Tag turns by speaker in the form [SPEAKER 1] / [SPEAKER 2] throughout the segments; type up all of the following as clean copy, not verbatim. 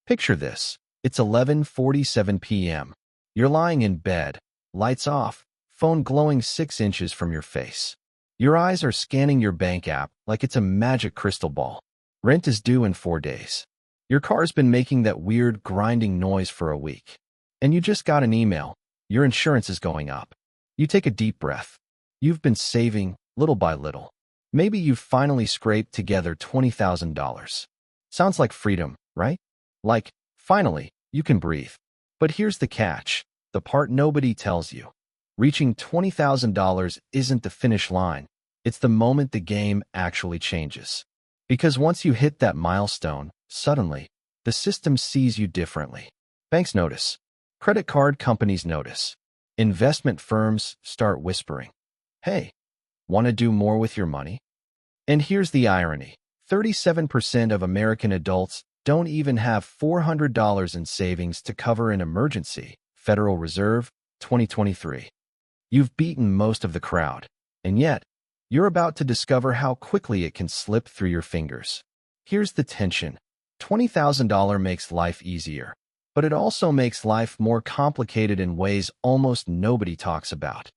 [SPEAKER 1] Picture this. It's 11:47 p.m. You're lying in bed, lights off, phone glowing 6 inches from your face. Your eyes are scanning your bank app like it's a magic crystal ball. Rent is due in 4 days. Your car's been making that weird grinding noise for a week. And you just got an email. Your insurance is going up. You take a deep breath. You've been saving, little by little. Maybe you've finally scraped together $20,000. Sounds like freedom, right? Like, finally, you can breathe. But here's the catch, the part nobody tells you. Reaching $20,000 isn't the finish line. It's the moment the game actually changes. Because once you hit that milestone, suddenly, the system sees you differently. Banks notice. Credit card companies notice. Investment firms start whispering, "Hey, want to do more with your money?" And here's the irony. 37% of American adults don't even have $400 in savings to cover an emergency. Federal Reserve, 2023. You've beaten most of the crowd, and yet, you're about to discover how quickly it can slip through your fingers. Here's the tension. $20,000 makes life easier, but it also makes life more complicated in ways almost nobody talks about.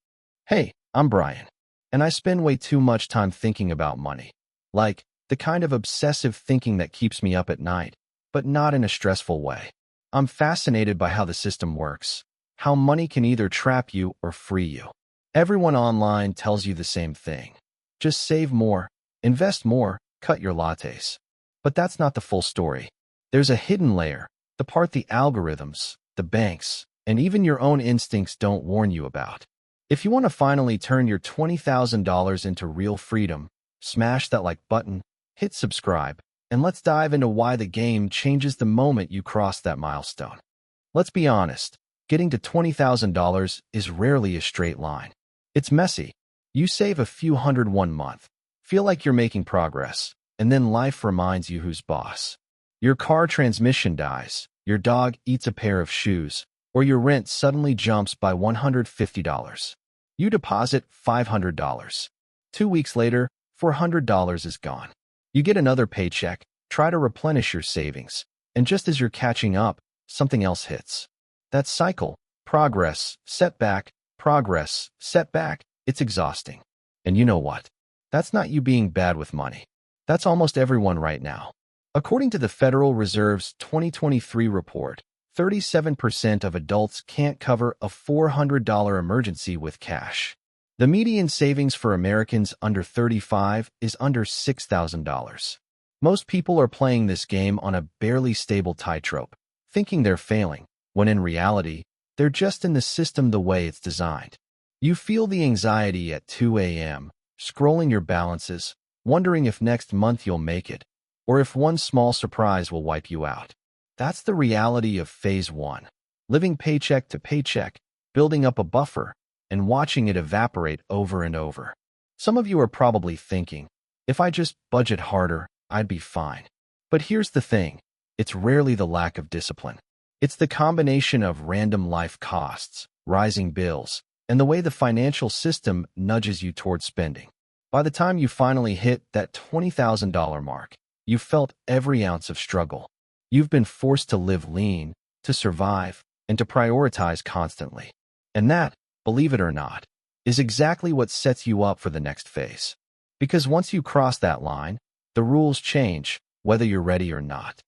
[SPEAKER 1] Hey, I'm Brian, and I spend way too much time thinking about money. Like, the kind of obsessive thinking that keeps me up at night, but not in a stressful way. I'm fascinated by how the system works, how money can either trap you or free you. Everyone online tells you the same thing. Just save more, invest more, cut your lattes. But that's not the full story. There's a hidden layer, the part the algorithms, the banks, and even your own instincts don't warn you about. If you want to finally turn your $20,000 into real freedom, smash that like button, hit subscribe, and let's dive into why the game changes the moment you cross that milestone. Let's be honest, getting to $20,000 is rarely a straight line. It's messy. You save a few hundred one month, feel like you're making progress, and then life reminds you who's boss. Your car transmission dies, your dog eats a pair of shoes, or your rent suddenly jumps by $150. You deposit $500. 2 weeks later, $400 is gone. You get another paycheck, try to replenish your savings, and just as you're catching up, something else hits. That cycle, progress, setback, it's exhausting. And you know what? That's not you being bad with money. That's almost everyone right now. According to the Federal Reserve's 2023 report, 37% of adults can't cover a $400 emergency with cash. The median savings for Americans under 35 is under $6,000. Most people are playing this game on a barely stable tightrope, thinking they're failing, when in reality, they're just in the system the way it's designed. You feel the anxiety at 2 a.m., scrolling your balances, wondering if next month you'll make it, or if one small surprise will wipe you out. That's the reality of Phase 1. Living paycheck to paycheck, building up a buffer, and watching it evaporate over and over. Some of you are probably thinking, if I just budget harder, I'd be fine. But here's the thing, it's rarely the lack of discipline. It's the combination of random life costs, rising bills, and the way the financial system nudges you towards spending. By the time you finally hit that $20,000 mark, you've felt every ounce of struggle. You've been forced to live lean, to survive, and to prioritize constantly. And that, believe it or not, is exactly what sets you up for the next phase. Because once you cross that line, the rules change, whether you're ready or not.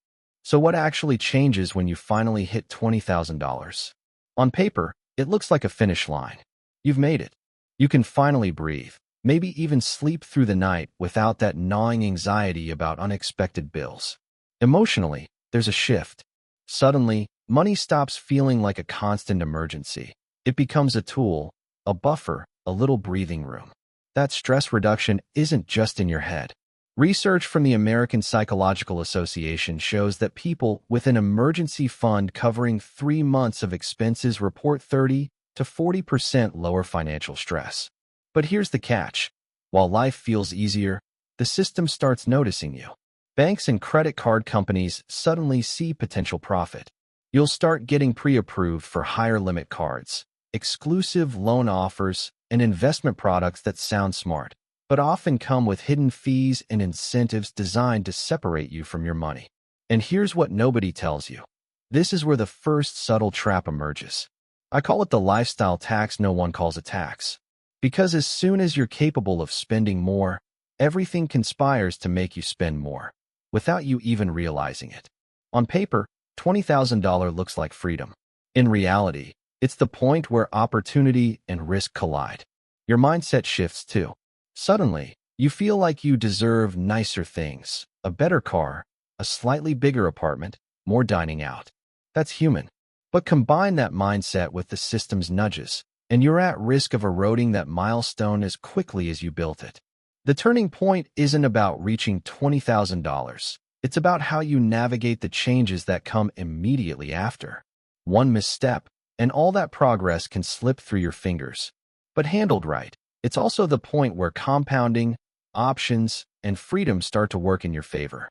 [SPEAKER 1] So what actually changes when you finally hit $20,000? On paper, it looks like a finish line. You've made it. You can finally breathe, maybe even sleep through the night without that gnawing anxiety about unexpected bills. Emotionally, there's a shift. Suddenly, money stops feeling like a constant emergency. It becomes a tool, a buffer, a little breathing room. That stress reduction isn't just in your head. Research from the American Psychological Association shows that people with an emergency fund covering 3 months of expenses report 30 to 40% lower financial stress. But here's the catch. While life feels easier, the system starts noticing you. Banks and credit card companies suddenly see potential profit. You'll start getting pre-approved for higher limit cards, exclusive loan offers, and investment products that sound smart, but often come with hidden fees and incentives designed to separate you from your money. And here's what nobody tells you. This is where the first subtle trap emerges. I call it the lifestyle tax no one calls a tax. Because as soon as you're capable of spending more, everything conspires to make you spend more, without you even realizing it. On paper, $20,000 looks like freedom. In reality, it's the point where opportunity and risk collide. Your mindset shifts too. Suddenly, you feel like you deserve nicer things, a better car, a slightly bigger apartment, more dining out. That's human. But combine that mindset with the system's nudges, and you're at risk of eroding that milestone as quickly as you built it. The turning point isn't about reaching $20,000. It's about how you navigate the changes that come immediately after. One misstep, and all that progress can slip through your fingers. But handled right, it's also the point where compounding, options, and freedom start to work in your favor.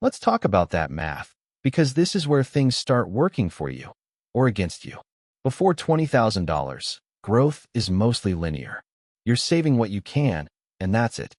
[SPEAKER 1] Let's talk about that math, because this is where things start working for you, or against you. Before $20,000, growth is mostly linear. You're saving what you can, and that's it.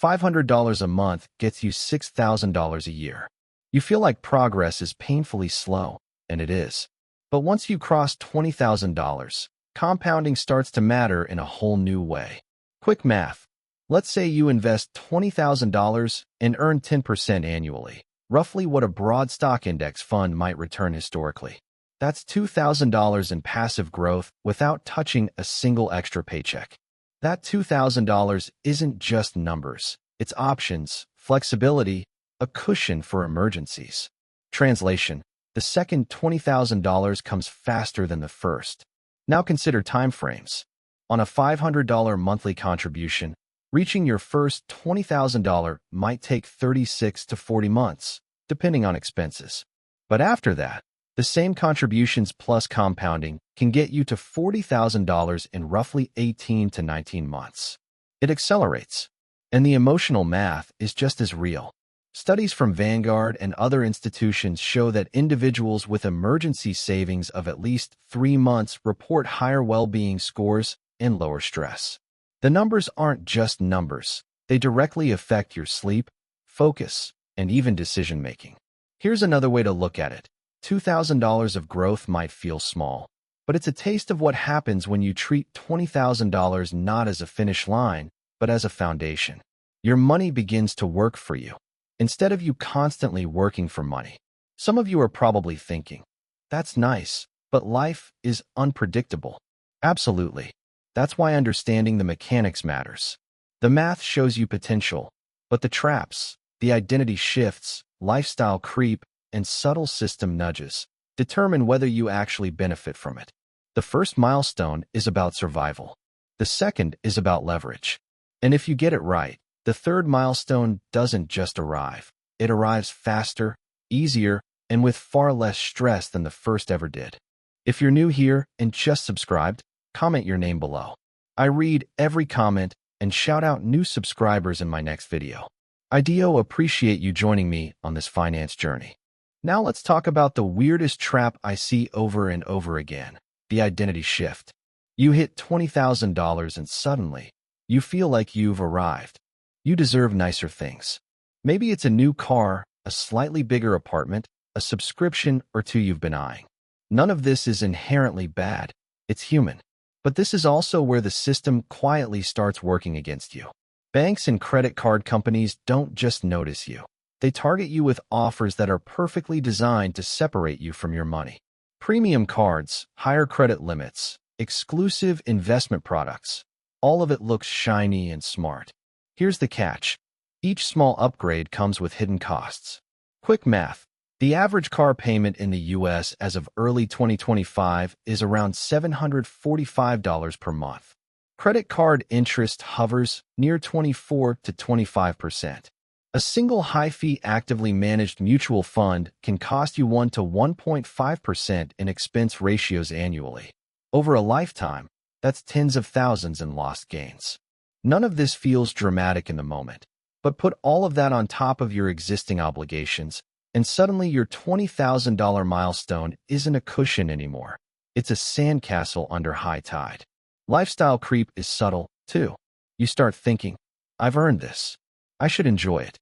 [SPEAKER 1] $500 a month gets you $6,000 a year. You feel like progress is painfully slow, and it is. But once you cross $20,000, compounding starts to matter in a whole new way. Quick math. Let's say you invest $20,000 and earn 10% annually, roughly what a broad stock index fund might return historically. That's $2,000 in passive growth without touching a single extra paycheck. That $2,000 isn't just numbers. It's options, flexibility, a cushion for emergencies. Translation: the second $20,000 comes faster than the first. Now consider timeframes. On a $500 monthly contribution, reaching your first $20,000 might take 36 to 40 months, depending on expenses. But after that, the same contributions plus compounding can get you to $40,000 in roughly 18 to 19 months. It accelerates. And the emotional math is just as real. Studies from Vanguard and other institutions show that individuals with emergency savings of at least 3 months report higher well-being scores and lower stress. The numbers aren't just numbers. They directly affect your sleep, focus, and even decision-making. Here's another way to look at it. $2,000 of growth might feel small, but it's a taste of what happens when you treat $20,000 not as a finish line, but as a foundation. Your money begins to work for you, instead of you constantly working for money. Some of you are probably thinking, that's nice, but life is unpredictable. Absolutely. That's why understanding the mechanics matters. The math shows you potential, but the traps, the identity shifts, lifestyle creep, and subtle system nudges determine whether you actually benefit from it. The first milestone is about survival. The second is about leverage. And if you get it right, the third milestone doesn't just arrive. It arrives faster, easier, and with far less stress than the first ever did. If you're new here and just subscribed, comment your name below. I read every comment and shout out new subscribers in my next video. I do appreciate you joining me on this finance journey. Now let's talk about the weirdest trap I see over and over again, the identity shift. You hit $20,000 and suddenly, you feel like you've arrived. You deserve nicer things. Maybe it's a new car, a slightly bigger apartment, a subscription or two you've been eyeing. None of this is inherently bad. It's human. But this is also where the system quietly starts working against you. Banks and credit card companies don't just notice you. They target you with offers that are perfectly designed to separate you from your money. Premium cards, higher credit limits, exclusive investment products. All of it looks shiny and smart. Here's the catch. Each small upgrade comes with hidden costs. Quick math. The average car payment in the US as of early 2025 is around $745 per month. Credit card interest hovers near 24 to 25%. A single high-fee actively managed mutual fund can cost you 1 to 1.5% in expense ratios annually. Over a lifetime, that's tens of thousands in lost gains. None of this feels dramatic in the moment, but put all of that on top of your existing obligations, and suddenly your $20,000 milestone isn't a cushion anymore. It's a sandcastle under high tide. Lifestyle creep is subtle, too. You start thinking, I've earned this. I should enjoy it.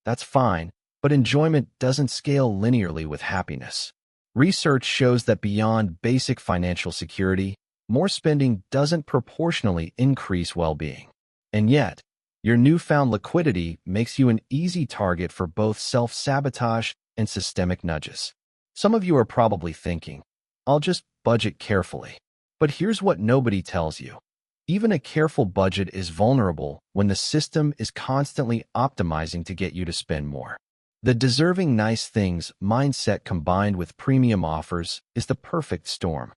[SPEAKER 1] That's fine, but enjoyment doesn't scale linearly with happiness. Research shows that beyond basic financial security, more spending doesn't proportionally increase well-being. And yet, your newfound liquidity makes you an easy target for both self-sabotage and systemic nudges. Some of you are probably thinking, I'll just budget carefully. But here's what nobody tells you. Even a careful budget is vulnerable when the system is constantly optimizing to get you to spend more. The deserving nice things mindset combined with premium offers is the perfect storm.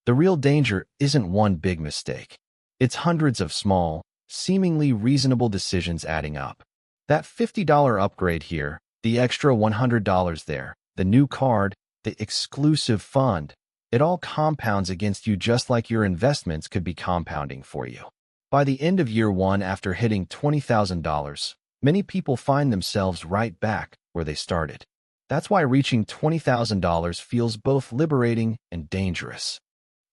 [SPEAKER 1] The real danger isn't one big mistake. It's hundreds of small, seemingly reasonable decisions adding up. That $50 upgrade here, the extra $100 there, the new card, the exclusive fund, it all compounds against you just like your investments could be compounding for you. By the end of year one after hitting $20,000, many people find themselves right back where they started. That's why reaching $20,000 feels both liberating and dangerous.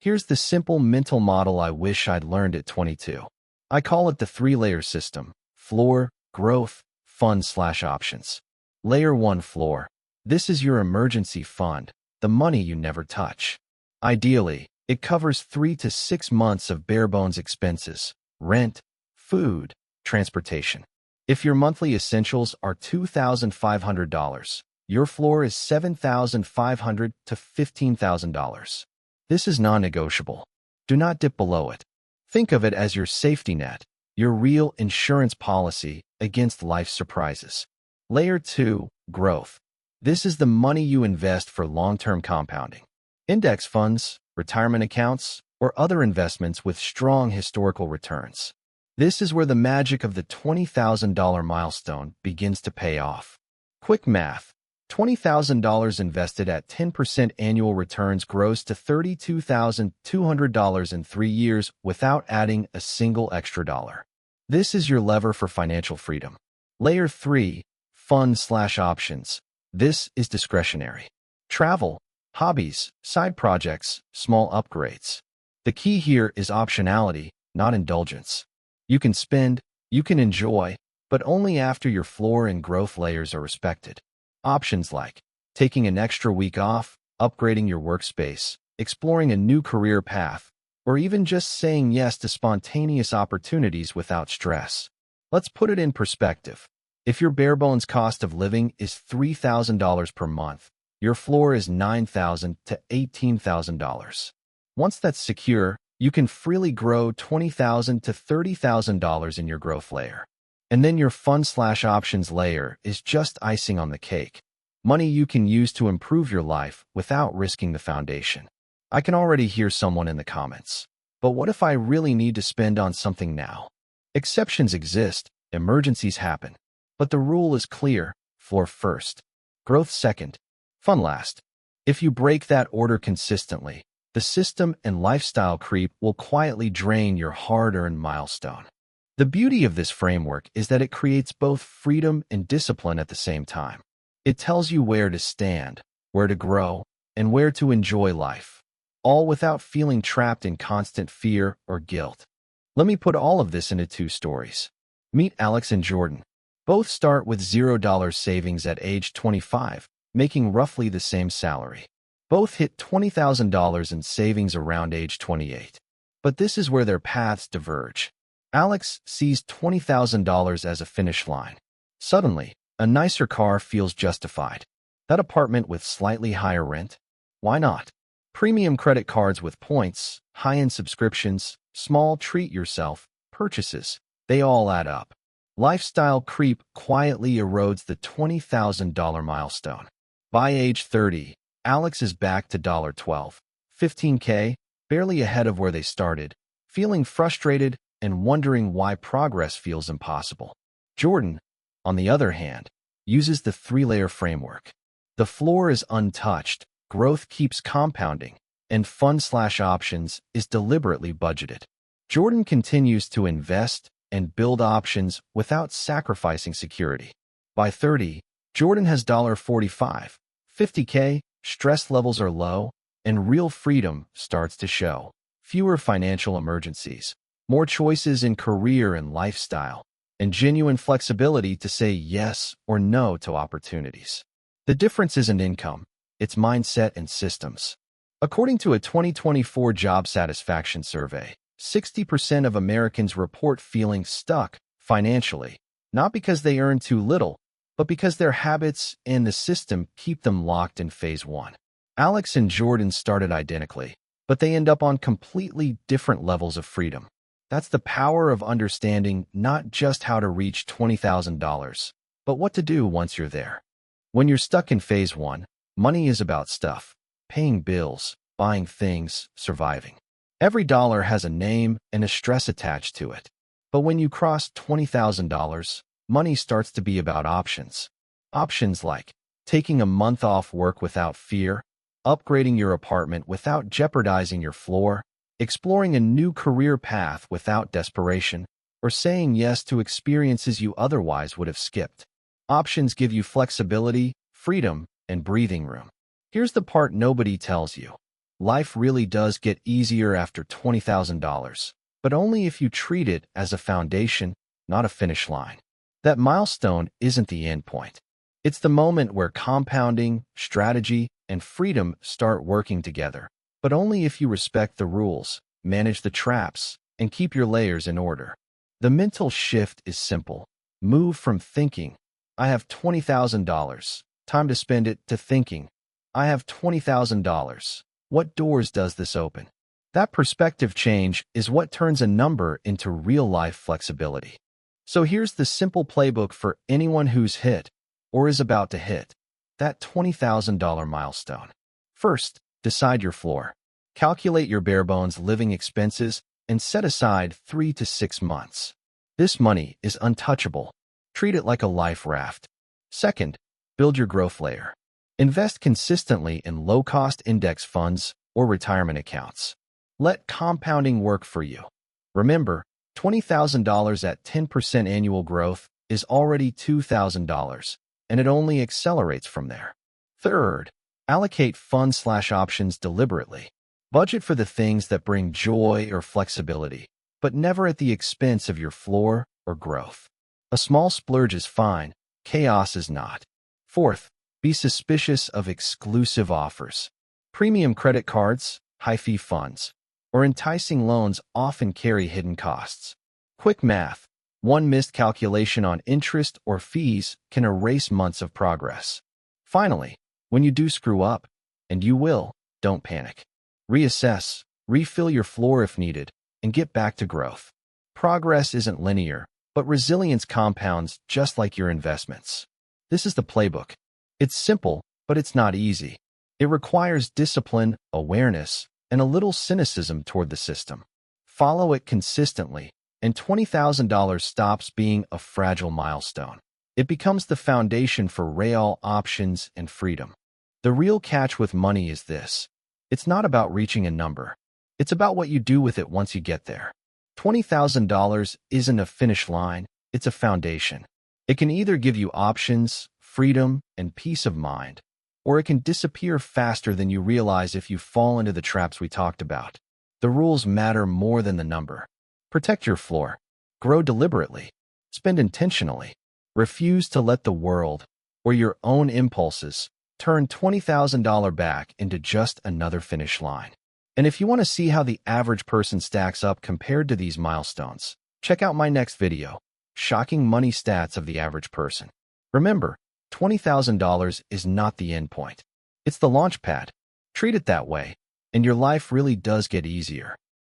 [SPEAKER 1] Here's the simple mental model I wish I'd learned at 22. I call it the three-layer system: floor, growth, fund/options. Layer 1: floor. This is your emergency fund, the money you never touch. Ideally, it covers 3 to 6 months of bare-bones expenses: rent, food, transportation. If your monthly essentials are $2,500, your floor is $7,500 to $15,000. This is non-negotiable. Do not dip below it. Think of it as your safety net, your real insurance policy against life's surprises. Layer 2: growth. This is the money you invest for long-term compounding. Index funds, retirement accounts, or other investments with strong historical returns. This is where the magic of the $20,000 milestone begins to pay off. Quick math: $20,000 invested at 10% annual returns grows to $32,200 in 3 years without adding a single extra dollar. This is your lever for financial freedom. Layer 3: fund/options. This is discretionary. Travel, hobbies, side projects, small upgrades. The key here is optionality, not indulgence. You can spend, you can enjoy, but only after your floor and growth layers are respected. Options like taking an extra week off, upgrading your workspace, exploring a new career path, or even just saying yes to spontaneous opportunities without stress. Let's put it in perspective. If your bare-bones cost of living is $3,000 per month, your floor is $9,000 to $18,000. Once that's secure, you can freely grow $20,000 to $30,000 in your growth layer. And then your fund/options layer is just icing on the cake. Money you can use to improve your life without risking the foundation. I can already hear someone in the comments. But what if I really need to spend on something now? Exceptions exist, emergencies happen. But the rule is clear: floor first, growth second, fun last. If you break that order consistently, the system and lifestyle creep will quietly drain your hard-earned milestone. The beauty of this framework is that it creates both freedom and discipline at the same time. It tells you where to stand, where to grow, and where to enjoy life, all without feeling trapped in constant fear or guilt. Let me put all of this into 2 stories. Meet Alex and Jordan. Both start with $0 savings at age 25, making roughly the same salary. Both hit $20,000 in savings around age 28. But this is where their paths diverge. Alex sees $20,000 as a finish line. Suddenly, a nicer car feels justified. That apartment with slightly higher rent? Why not? Premium credit cards with points, high-end subscriptions, small treat-yourself purchases, they all add up. Lifestyle creep quietly erodes the $20,000 milestone. By age 30, Alex is back to $12, $15K, barely ahead of where they started, feeling frustrated and wondering why progress feels impossible. Jordan, on the other hand, uses the 3-layer framework. The floor is untouched, growth keeps compounding, and fund/options is deliberately budgeted. Jordan continues to invest and build options without sacrificing security. By 30, Jordan has $45, $50K, stress levels are low, and real freedom starts to show. Fewer financial emergencies, more choices in career and lifestyle, and genuine flexibility to say yes or no to opportunities. The difference isn't income, it's mindset and systems. According to a 2024 job satisfaction survey, 60% of Americans report feeling stuck financially, not because they earn too little, but because their habits and the system keep them locked in phase one. Alex and Jordan started identically, but they end up on completely different levels of freedom. That's the power of understanding not just how to reach $20,000, but what to do once you're there. When you're stuck in phase one, money is about stuff, paying bills, buying things, surviving. Every dollar has a name and a stress attached to it. But when you cross $20,000, money starts to be about options. Options like taking a month off work without fear, upgrading your apartment without jeopardizing your floor, exploring a new career path without desperation, or saying yes to experiences you otherwise would have skipped. Options give you flexibility, freedom, and breathing room. Here's the part nobody tells you. Life really does get easier after $20,000, but only if you treat it as a foundation, not a finish line. That milestone isn't the end point. It's the moment where compounding, strategy, and freedom start working together, but only if you respect the rules, manage the traps, and keep your layers in order. The mental shift is simple. Move from thinking, I have $20,000, time to spend it, to thinking, I have $20,000. What doors does this open? That perspective change is what turns a number into real-life flexibility. So here's the simple playbook for anyone who's hit, or is about to hit, that $20,000 milestone. First, decide your floor. Calculate your bare-bones living expenses and set aside 3 to 6 months. This money is untouchable. Treat it like a life raft. Second, build your growth layer. Invest consistently in low-cost index funds or retirement accounts. Let compounding work for you. Remember, $20,000 at 10% annual growth is already $2,000, and it only accelerates from there. Third, allocate funds/options deliberately. Budget for the things that bring joy or flexibility, but never at the expense of your floor or growth. A small splurge is fine, chaos is not. Fourth, be suspicious of exclusive offers. Premium credit cards, high-fee funds, or enticing loans often carry hidden costs. Quick math. One missed calculation on interest or fees can erase months of progress. Finally, when you do screw up, and you will, don't panic. Reassess, refill your floor if needed, and get back to growth. Progress isn't linear, but resilience compounds just like your investments. This is the playbook. It's simple, but it's not easy. It requires discipline, awareness, and a little cynicism toward the system. Follow it consistently, and $20,000 stops being a fragile milestone. It becomes the foundation for real options and freedom. The real catch with money is this. It's not about reaching a number. It's about what you do with it once you get there. $20,000 isn't a finish line, it's a foundation. It can either give you options, freedom, and peace of mind, or it can disappear faster than you realize if you fall into the traps we talked about. The rules matter more than the number. Protect your floor. Grow deliberately. Spend intentionally. Refuse to let the world, or your own impulses, turn $20,000 back into just another finish line. And if you want to see how the average person stacks up compared to these milestones, check out my next video, Shocking Money Stats of the Average Person. Remember, $20,000 is not the end point. It's the launch pad. Treat it that way, and your life really does get easier.